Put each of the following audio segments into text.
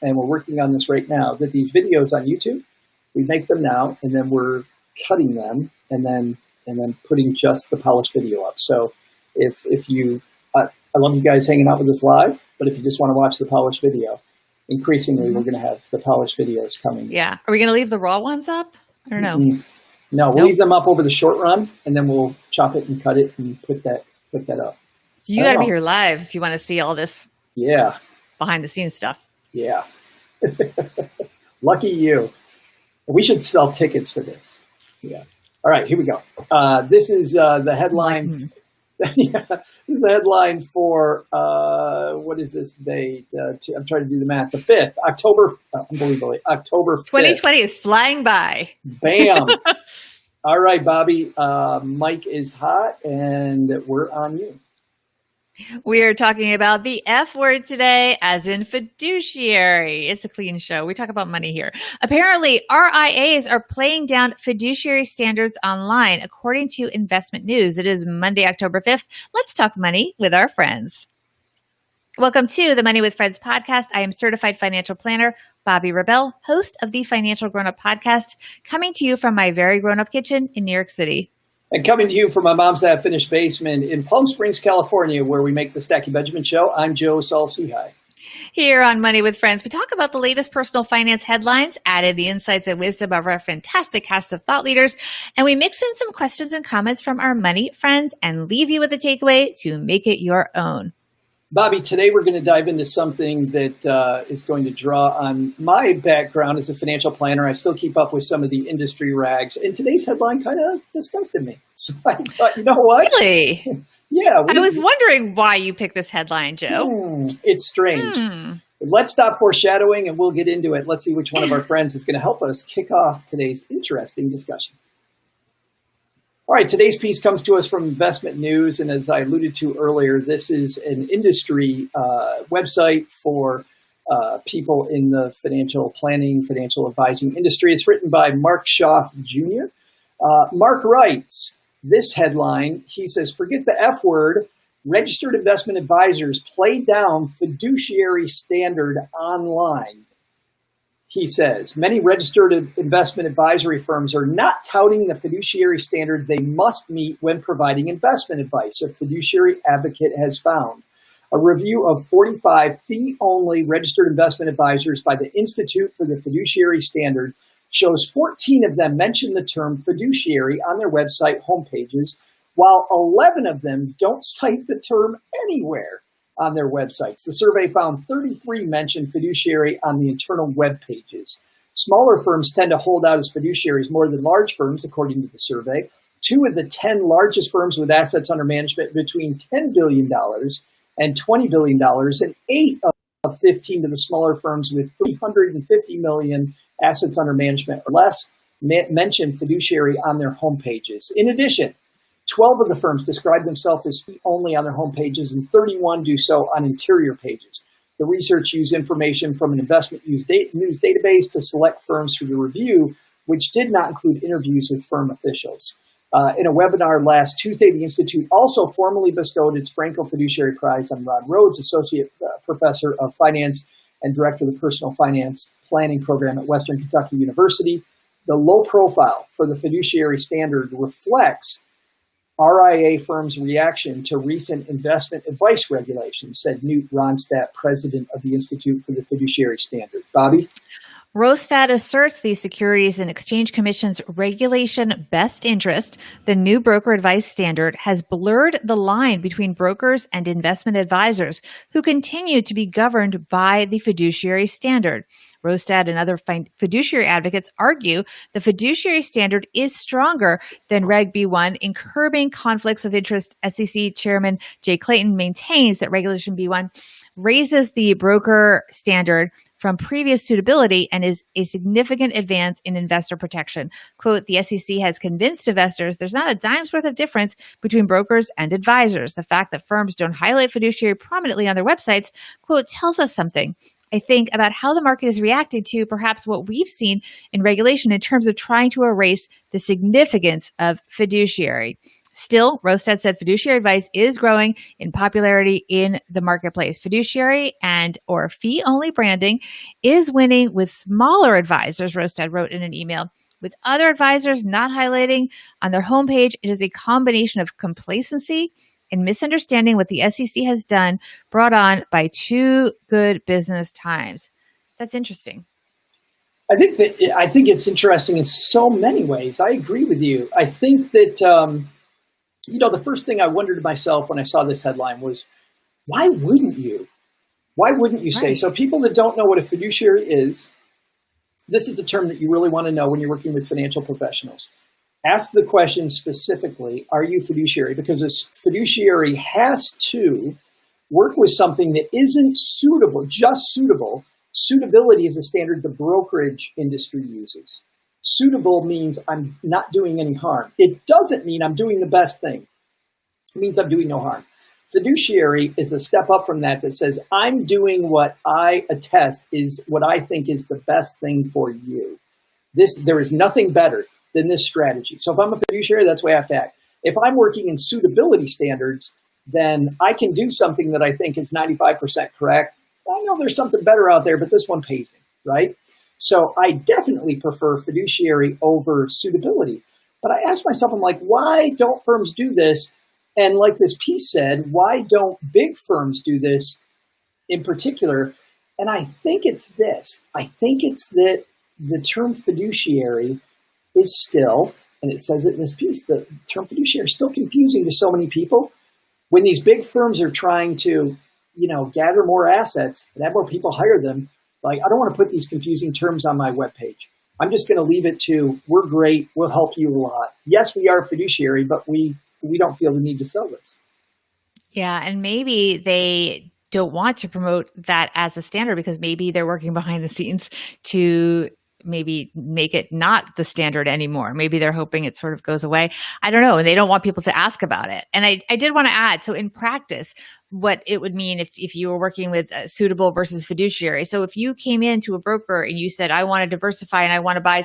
and we're working on this right now, that these videos on YouTube, we make them now, and then we're cutting them, and then putting just the polished video up. So if you, I love you guys hanging out with us live, but if you just want to watch the polished video, increasingly we're going to have the polished videos coming. Yeah. Are we going to leave the raw ones up? I don't know. No, we'll leave them up over the short run, and then we'll chop it and cut it and put that up. So you got to be here live if you want to see all this. Yeah. Behind the scenes stuff. Yeah. Lucky you. We should sell tickets for this. Yeah. All right, here we go. This is the headline. Yeah, this is the headline for, what is this date? I'm trying to do the math. The 5th, October, unbelievably, October 5th. 2020 is flying by. Bam. All right, Bobbi, Mike is hot, and we're on you. We are talking about the F word today, as in fiduciary. It's a clean show. We talk about money here. Apparently, RIAs are playing down fiduciary standards online, according to Investment News. It is Monday, October 5th. Let's talk money with our friends. Welcome to the Money with Friends podcast. I am certified financial planner, Bobbi Rebell, host of the Financial Grown Up podcast, coming to you from my very grown up kitchen in New York City. And coming to you from my mom's half-finished basement in Palm Springs, California, where we make the Stacky Benjamin Show, I'm Joe Saul-Sehy. Here on Money with Friends, we talk about the latest personal finance headlines, added the insights and wisdom of our fantastic cast of thought leaders, and we mix in some questions and comments from our money friends and leave you with a takeaway to make it your own. Bobbi, today we're going to dive into something that is going to draw on my background as a financial planner. I still keep up with some of the industry rags, and today's headline kind of disgusted me. So I thought, you know what? Really? Yeah. I was wondering why you picked this headline, Joe. It's strange. Let's stop foreshadowing, and we'll get into it. Let's see which one of our friends is going to help us kick off today's interesting discussion. All right, today's piece comes to us from Investment News, and as I alluded to earlier, this is an industry website for people in the financial planning, financial advising industry. It's written by Mark Schaaf Jr. Mark writes this headline. He says, "Forget the F word. Registered investment advisors play down fiduciary standard online." He says, many registered investment advisory firms are not touting the fiduciary standard they must meet when providing investment advice, a fiduciary advocate has found. A review of 45 fee-only registered investment advisors by the Institute for the Fiduciary Standard shows 14 of them mention the term fiduciary on their website homepages, while 11 of them don't cite the term anywhere on their websites. The survey found 33 mentioned fiduciary on the internal web pages. Smaller firms tend to hold out as fiduciaries more than large firms, according to the survey. 2 of the 10 largest firms with assets under management between $10 billion and $20 billion, and 8 of 15 of the smaller firms with $350 million assets under management or less mention fiduciary on their homepages. In addition, 12 of the firms describe themselves as fee-only on their homepages, and 31 do so on interior pages. The research used information from an investment news database to select firms for the review, which did not include interviews with firm officials. In a webinar last Tuesday, the Institute also formally bestowed its Franco Fiduciary Prize on Rod Rhodes, Associate Professor of Finance and Director of the Personal Finance Planning Program at Western Kentucky University. The low profile for the fiduciary standard reflects RIA firms' reaction to recent investment advice regulations, said Newt Ronstadt, president of the Institute for the Fiduciary Standard. Bobbi? Rostad asserts the Securities and Exchange Commission's regulation best interest, the new broker advice standard, has blurred the line between brokers and investment advisors who continue to be governed by the fiduciary standard. Rostad and other fiduciary advocates argue the fiduciary standard is stronger than Reg B1 in curbing conflicts of interest. SEC Chairman Jay Clayton maintains that Regulation B1 raises the broker standard from previous suitability and is a significant advance in investor protection. Quote, the SEC has convinced investors there's not a dime's worth of difference between brokers and advisors. The fact that firms don't highlight fiduciary prominently on their websites, quote, tells us something, I think, about how the market has reacted to perhaps what we've seen in regulation in terms of trying to erase the significance of fiduciary. Still, Rostad said fiduciary advice is growing in popularity in the marketplace. Fiduciary and or fee-only branding is winning with smaller advisors, Rostad wrote in an email. With other advisors not highlighting on their homepage, it is a combination of complacency and misunderstanding what the SEC has done, brought on by two good business times. That's interesting. I think it's interesting in so many ways. I agree with you. I think that the first thing I wondered to myself when I saw this headline was, why wouldn't you? Why wouldn't you say? Right. So people that don't know what a fiduciary is, this is a term that you really want to know when you're working with financial professionals. Ask the question specifically, are you fiduciary? Because a fiduciary has to work with something that isn't suitable, just suitable. Suitability is a standard the brokerage industry uses. Suitable means I'm not doing any harm. It doesn't mean I'm doing the best thing. It means I'm doing no harm. Fiduciary is a step up from that says I'm doing what I attest is what I think is the best thing for you. There is nothing better than this strategy. So if I'm a fiduciary, that's the way I have to act. If I'm working in suitability standards, then I can do something that I think is 95% correct. I know there's something better out there, but this one pays me, right? So I definitely prefer fiduciary over suitability. But I ask myself, I'm like, why don't firms do this? And like this piece said, why don't big firms do this in particular? And I think it's this. I think it's that the term fiduciary is still, and it says it in this piece, the term fiduciary is still confusing to so many people. When these big firms are trying to, gather more assets and have more people hire them, like, I don't want to put these confusing terms on my webpage. I'm just going to leave it to, we're great, we'll help you a lot. Yes, we are fiduciary, but we don't feel the need to sell this. Yeah, and maybe they don't want to promote that as a standard because maybe they're working behind the scenes to maybe make it not the standard anymore. Maybe they're hoping it sort of goes away. I don't know. And they don't want people to ask about it. And I did want to add, so in practice, what it would mean if you were working with suitable versus fiduciary. So if you came into a broker and you said, I want to diversify and I want to buy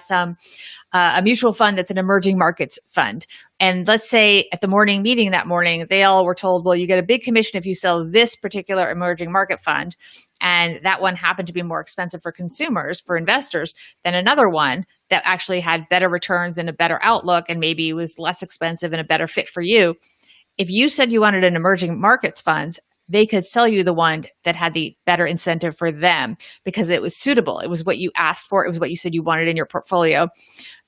a mutual fund that's an emerging markets fund. And let's say at the morning meeting that morning, they all were told, well, you get a big commission if you sell this particular emerging market fund. And that one happened to be more expensive for consumers, for investors, than another one that actually had better returns and a better outlook and maybe was less expensive and a better fit for you. If you said you wanted an emerging markets fund, they could sell you the one that had the better incentive for them because it was suitable. It was what you asked for. It was what you said you wanted in your portfolio.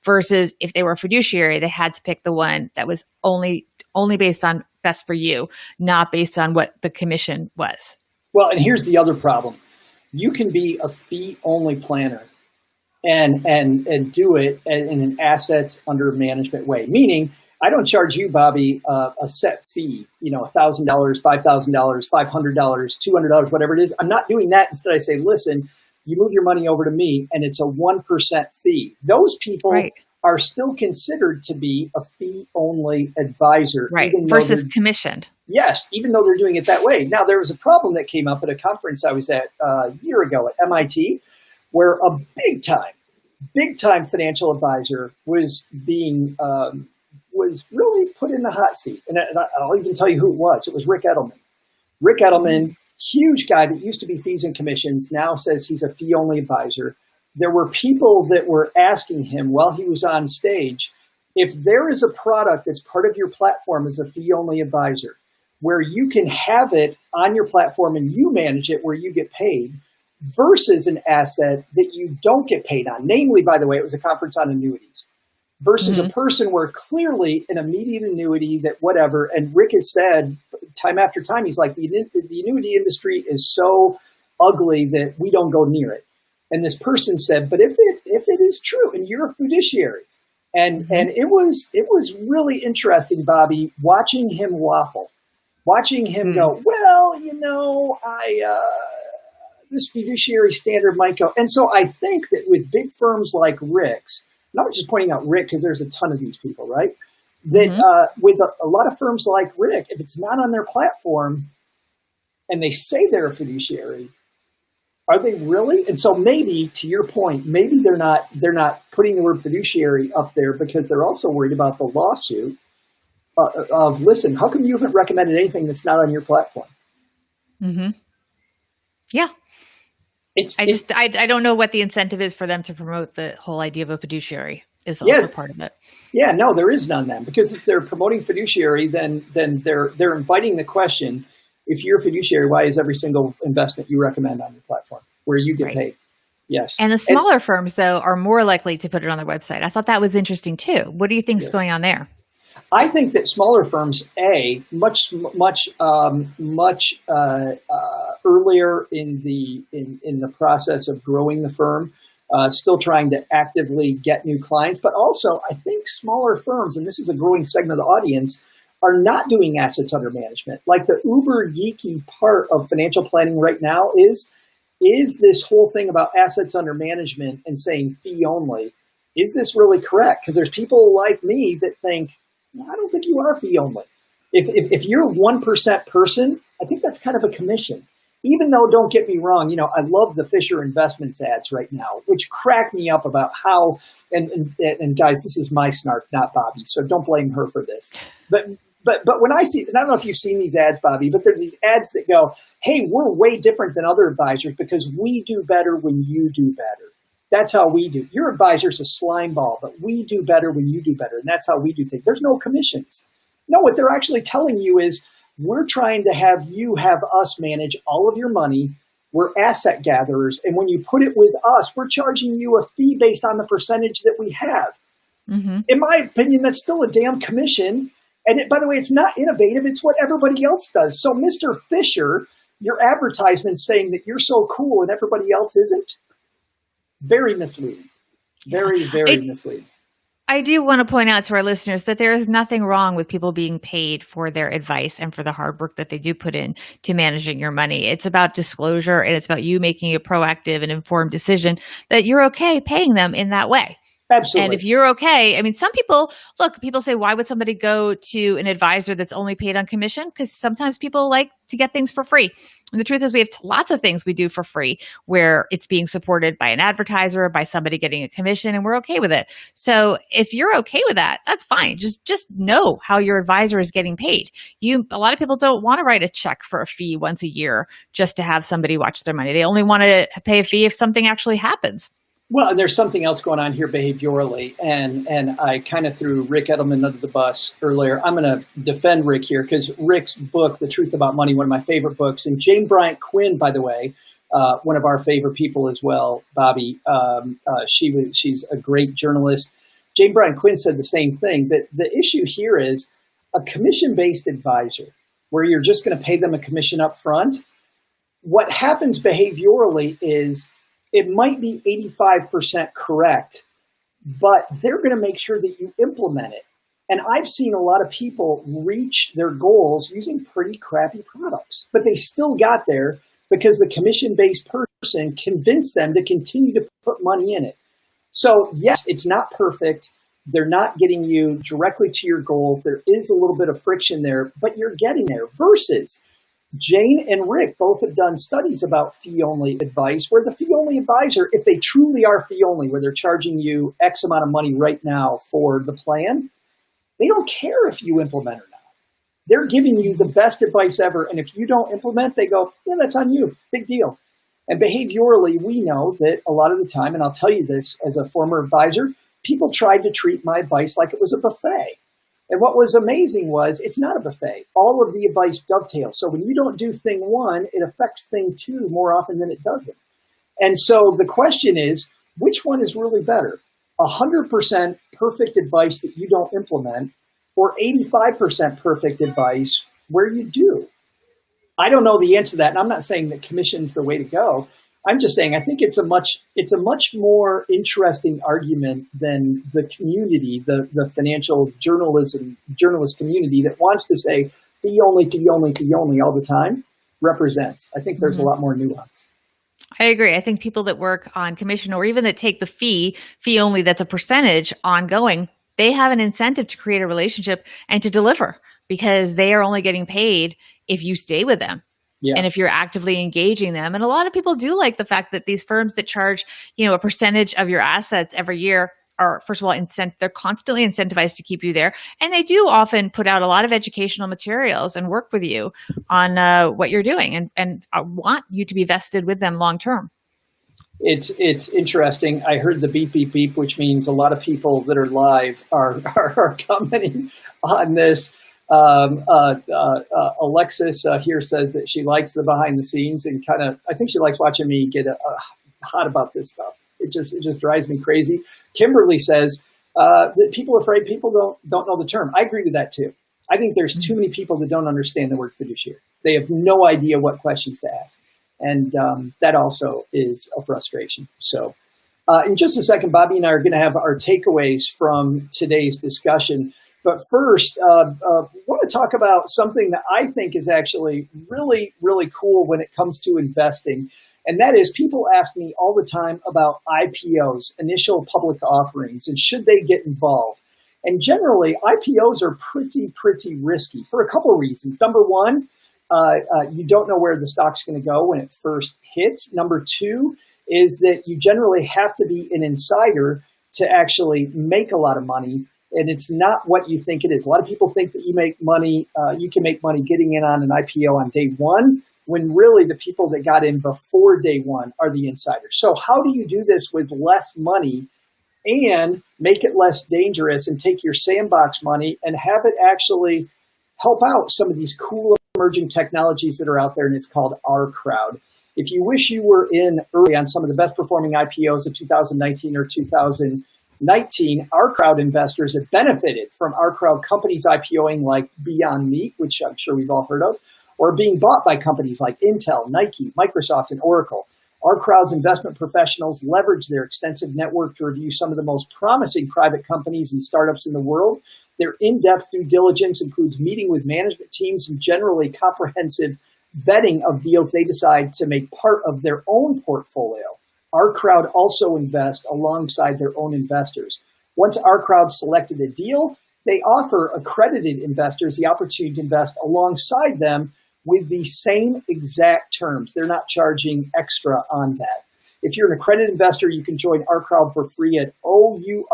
Versus if they were a fiduciary, they had to pick the one that was only based on best for you, not based on what the commission was. Well, and here's the other problem. You can be a fee-only planner and do it in an assets under management way. Meaning, I don't charge you, Bobbi, a set fee, $1,000, $5,000, $500, $200, whatever it is. I'm not doing that. Instead, I say, listen, you move your money over to me and it's a 1% fee. Those people are still considered to be a fee-only advisor. Right, versus commissioned. Yes, even though they're doing it that way. Now, there was a problem that came up at a conference I was at a year ago at MIT where a big-time financial advisor was being was really put in the hot seat. And I'll even tell you who it was. It was Rick Edelman. Rick Edelman, huge guy that used to be fees and commissions, now says he's a fee-only advisor. There were people that were asking him while he was on stage, if there is a product that's part of your platform as a fee-only advisor, where you can have it on your platform and you manage it where you get paid, versus an asset that you don't get paid on. Namely, by the way, it was a conference on annuities. Versus a person where clearly an immediate annuity that whatever, and Rick has said time after time, he's like, the annuity industry is so ugly that we don't go near it. And this person said, but if it is true and you're a fiduciary, and it was really interesting, Bobbi, watching him waffle, watching him go, well, this fiduciary standard might go. And so I think that with big firms like Rick's, not just pointing out Rick because there's a ton of these people, right? That with a lot of firms like Rick, if it's not on their platform and they say they're a fiduciary, are they really? And so maybe, to your point, maybe they're not putting the word fiduciary up there because they're also worried about the lawsuit of listen, how come you haven't recommended anything that's not on your platform? Mm-hmm. Yeah. I don't know what the incentive is for them to promote the whole idea of a fiduciary is also part of it. Yeah, no, there is none then, because if they're promoting fiduciary, then they're inviting the question, if you're a fiduciary, why is every single investment you recommend on your platform where you get paid? Yes. And the smaller firms, though, are more likely to put it on their website. I thought that was interesting, too. What do you think is going on there? I think that smaller firms, much earlier in the process of growing the firm, still trying to actively get new clients, but also I think smaller firms, and this is a growing segment of the audience, are not doing assets under management. Like the uber geeky part of financial planning right now is this whole thing about assets under management and saying fee only. Is this really correct? Because there's people like me that think, I don't think you are fee only. If you're a 1% person, I think that's kind of a commission. Even though, don't get me wrong, I love the Fisher Investments ads right now, which crack me up about how, and guys, this is my snark, not Bobbi, so don't blame her for this. But when I see, and I don't know if you've seen these ads, Bobbi, but there's these ads that go, hey, we're way different than other advisors because we do better when you do better. That's how we do. Your advisor's a slime ball, but we do better when you do better. And that's how we do things. There's no commissions. No, what they're actually telling you is we're trying to have you have us manage all of your money. We're asset gatherers. And when you put it with us, we're charging you a fee based on the percentage that we have. Mm-hmm. In my opinion, that's still a damn commission. And by the way, it's not innovative. It's what everybody else does. So Mr. Fisher, your advertisement saying that you're so cool and everybody else isn't, very misleading. Very, very misleading. I do want to point out to our listeners that there is nothing wrong with people being paid for their advice and for the hard work that they do put in to managing your money. It's about disclosure, and it's about you making a proactive and informed decision that you're okay paying them in that way. Absolutely. And if you're okay, I mean, some people say, why would somebody go to an advisor that's only paid on commission? Because sometimes people like to get things for free. And the truth is we have lots of things we do for free where it's being supported by an advertiser, by somebody getting a commission, and we're okay with it. So if you're okay with that, that's fine. Just know how your advisor is getting paid. A lot of people don't want to write a check for a fee once a year just to have somebody watch their money. They only want to pay a fee if something actually happens. Well, and there's something else going on here behaviorally, and I kind of threw Rick Edelman under the bus earlier. I'm going to defend Rick here because Rick's book, The Truth About Money, one of my favorite books, and Jane Bryant Quinn, by the way, one of our favorite people as well, Bobbi. She's a great journalist. Jane Bryant Quinn said the same thing. But the issue here is a commission-based advisor, where you're just going to pay them a commission up front. What happens behaviorally is it might be 85% correct, but they're going to make sure that you implement it. And I've seen a lot of people reach their goals using pretty crappy products, but they still got there because the commission-based person convinced them to continue to put money in it. So yes, it's not perfect. They're not getting you directly to your goals. There is a little bit of friction there, but you're getting there. Versus Jane and Rick both have done studies about fee-only advice, where the fee-only advisor, if they truly are fee-only, where they're charging you X amount of money right now for the plan, they don't care if you implement or not. They're giving you the best advice ever, and if you don't implement, they go, yeah, that's on you, big deal. And behaviorally, we know that a lot of the time, and I'll tell you this as a former advisor, people tried to treat my advice like it was a buffet. And what was amazing was it's not a buffet. All of the advice dovetails. So when you don't do thing one, it affects thing two more often than it doesn't. And so the question is, which one is really better? 100% perfect advice that you don't implement, or 85% perfect advice where you do? I don't know the answer to that. And I'm not saying that commission's the way to go. I'm just saying I think it's a much more interesting argument than the community, the financial journalist community that wants to say fee only all the time represents. I think there's a lot more nuance. I agree. I think people that work on commission, or even that take the fee only, that's a percentage ongoing, they have an incentive to create a relationship and to deliver, because they are only getting paid if you stay with them. Yeah. And if you're actively engaging them. And a lot of people do like the fact that these firms that charge, a percentage of your assets every year are, first of all, they're constantly incentivized to keep you there. And they do often put out a lot of educational materials and work with you on what you're doing and want you to be vested with them long term. It's interesting. I heard the beep, beep, beep, which means a lot of people that are live are commenting on this. Alexis here says that she likes the behind the scenes and I think she likes watching me get hot about this stuff. It just drives me crazy. Kimberly says that people are afraid people don't know the term. I agree with that too. I think there's too many people that don't understand the word fiduciary. They have no idea what questions to ask. And that also is a frustration. So in just a second, Bobbi and I are going to have our takeaways from today's discussion. But first, I want to talk about something that I think is actually really, really cool when it comes to investing. And that is, people ask me all the time about IPOs, initial public offerings, and should they get involved? And generally, IPOs are pretty risky for a couple of reasons. Number one, you don't know where the stock's going to go when it first hits. Number two is that you generally have to be an insider to actually make a lot of money. And it's not what you think it is. A lot of people think that you can make money getting in on an IPO on day one, when really the people that got in before day one are the insiders. So how do you do this with less money and make it less dangerous and take your sandbox money and have it actually help out some of these cool emerging technologies that are out there? And it's called our crowd. If you wish you were in early on some of the best performing IPOs of 2019 or 2019, our crowd investors have benefited from our crowd companies IPOing like Beyond Meat, which I'm sure we've all heard of, or being bought by companies like Intel, Nike, Microsoft, and Oracle. Our crowd's investment professionals leverage their extensive network to review some of the most promising private companies and startups in the world. Their in-depth due diligence includes meeting with management teams and generally comprehensive vetting of deals they decide to make part of their own portfolio. Our crowd also invests alongside their own investors. Once our crowd selected a deal, they offer accredited investors the opportunity to invest alongside them with the same exact terms. They're not charging extra on that. If you're an accredited investor, you can join our crowd for free at OURCROWD,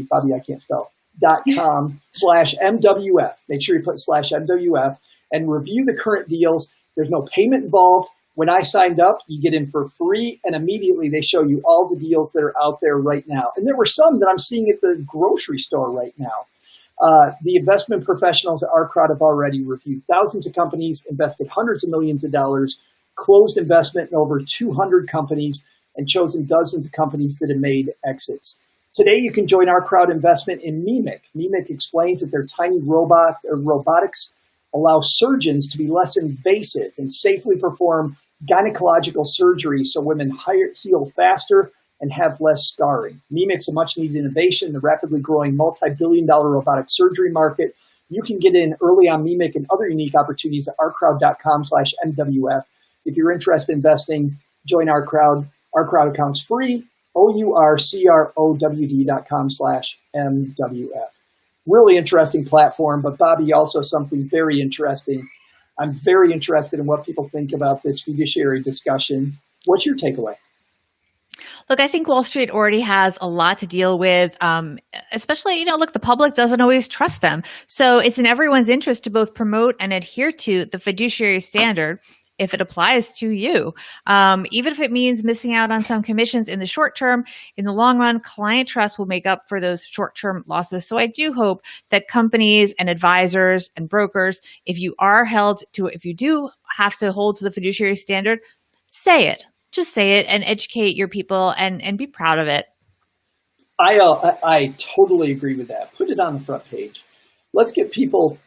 Bobbi, I can't spell, .com/MWF. Make sure you put /MWF and review the current deals. There's no payment involved. When I signed up, you get in for free, and immediately they show you all the deals that are out there right now. And there were some that I'm seeing at the grocery store right now. The investment professionals at our crowd have already reviewed thousands of companies, invested hundreds of millions of dollars, closed investment in over 200 companies, and chosen dozens of companies that have made exits. Today, you can join our crowd investment in Mimic. Mimic explains that their tiny robotics allow surgeons to be less invasive and safely perform gynecological surgery so women heal faster and have less scarring. Mimic's a much-needed innovation in the rapidly growing multi-billion-dollar robotic surgery market. You can get in early on Mimic and other unique opportunities at ourcrowd.com/MWF. If you're interested in investing, join our crowd. Our crowd account's free, OURCROWD.com/MWF. Really interesting platform, but Bobbi, also something very interesting. I'm very interested in what people think about this fiduciary discussion. What's your takeaway? Look, I think Wall Street already has a lot to deal with, especially, the public doesn't always trust them. So it's in everyone's interest to both promote and adhere to the fiduciary standard if it applies to you. Even if it means missing out on some commissions in the short term, in the long run, client trust will make up for those short-term losses. So I do hope that companies and advisors and brokers, if you do have to hold to the fiduciary standard, say it. Just say it and educate your people and be proud of it. I totally agree with that. Put it on the front page. Let's get people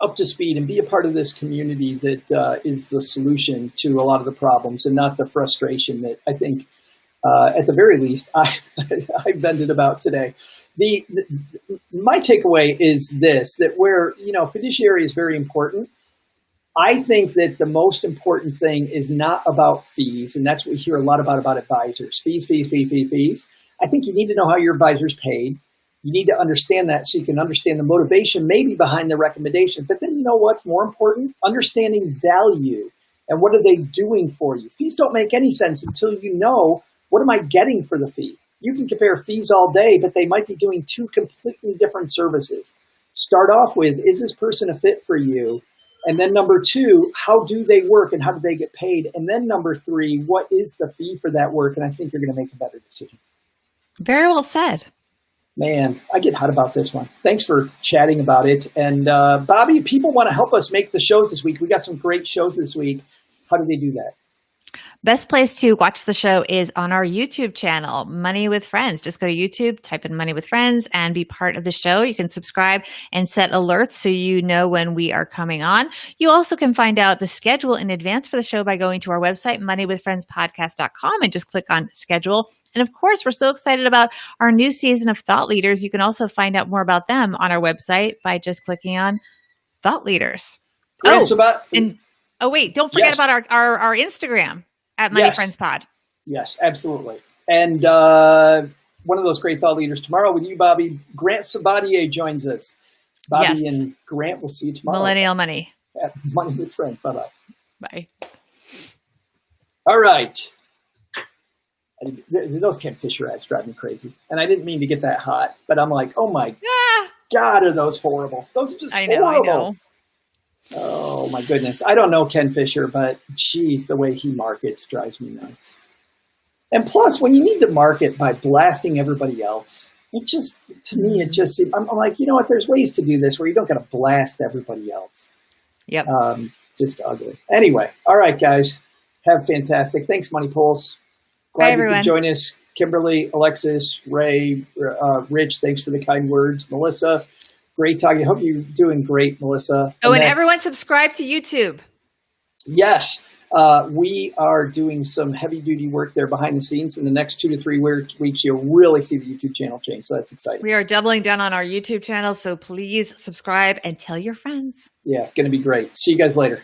up to speed and be a part of this community that is the solution to a lot of the problems and not the frustration that I think, at the very least, I vented about today. My takeaway is this, that where, fiduciary is very important. I think that the most important thing is not about fees, and that's what we hear a lot about advisors. Fees. I think you need to know how your advisor's paid. You need to understand that so you can understand the motivation maybe behind the recommendation. But then you know what's more important? Understanding value And what are they doing for you? Fees don't make any sense until you know, what am I getting for the fee? You can compare fees all day, but they might be doing two completely different services. Start off with, is this person a fit for you? And then number two, how do they work and how do they get paid? And then number three, what is the fee for that work? And I think you're going to make a better decision. Very well said. Man, I get hot about this one. Thanks for chatting about it. And Bobbi, people want to help us make the shows this week. We got some great shows this week. How do they do that? Best place to watch the show is on our YouTube channel, Money with Friends. Just go to YouTube, type in Money with Friends, and be part of the show. You can subscribe and set alerts so you know when we are coming on. You also can find out the schedule in advance for the show by going to our website, moneywithfriendspodcast.com, and just click on schedule. And of course, we're so excited about our new season of Thought Leaders. You can also find out more about them on our website by just clicking on Thought Leaders. Wait, don't forget about our Instagram at Money Friends Pod. Yes, absolutely. And one of those great thought leaders tomorrow with you, Bobbi. Grant Sabatier joins us. Bobbi and Grant, we'll see you tomorrow. Millennial Money. At Money with Friends. Bye-bye. Bye. All right. Those Ken Fisher ads drive me crazy. And I didn't mean to get that hot, but I'm like, oh my God, are those horrible. Those are just horrible. I know. Oh my goodness. I don't know Ken Fisher, but geez, the way he markets drives me nuts. And plus, when you need to market by blasting everybody else, it just, to me, it just, I'm like, you know what, there's ways to do this where you don't got to blast everybody else. Yep. Just ugly. Anyway, all right, guys. Have fantastic. Thanks, Money Pulse. Glad you could join us. Kimberly, Alexis, Ray, Rich, thanks for the kind words. Melissa, great talking. I hope you're doing great, Melissa. And everyone subscribe to YouTube. Yes. We are doing some heavy-duty work there behind the scenes. In the next 2 to 3 weeks, you'll really see the YouTube channel change. So that's exciting. We are doubling down on our YouTube channel, so please subscribe and tell your friends. Yeah, going to be great. See you guys later.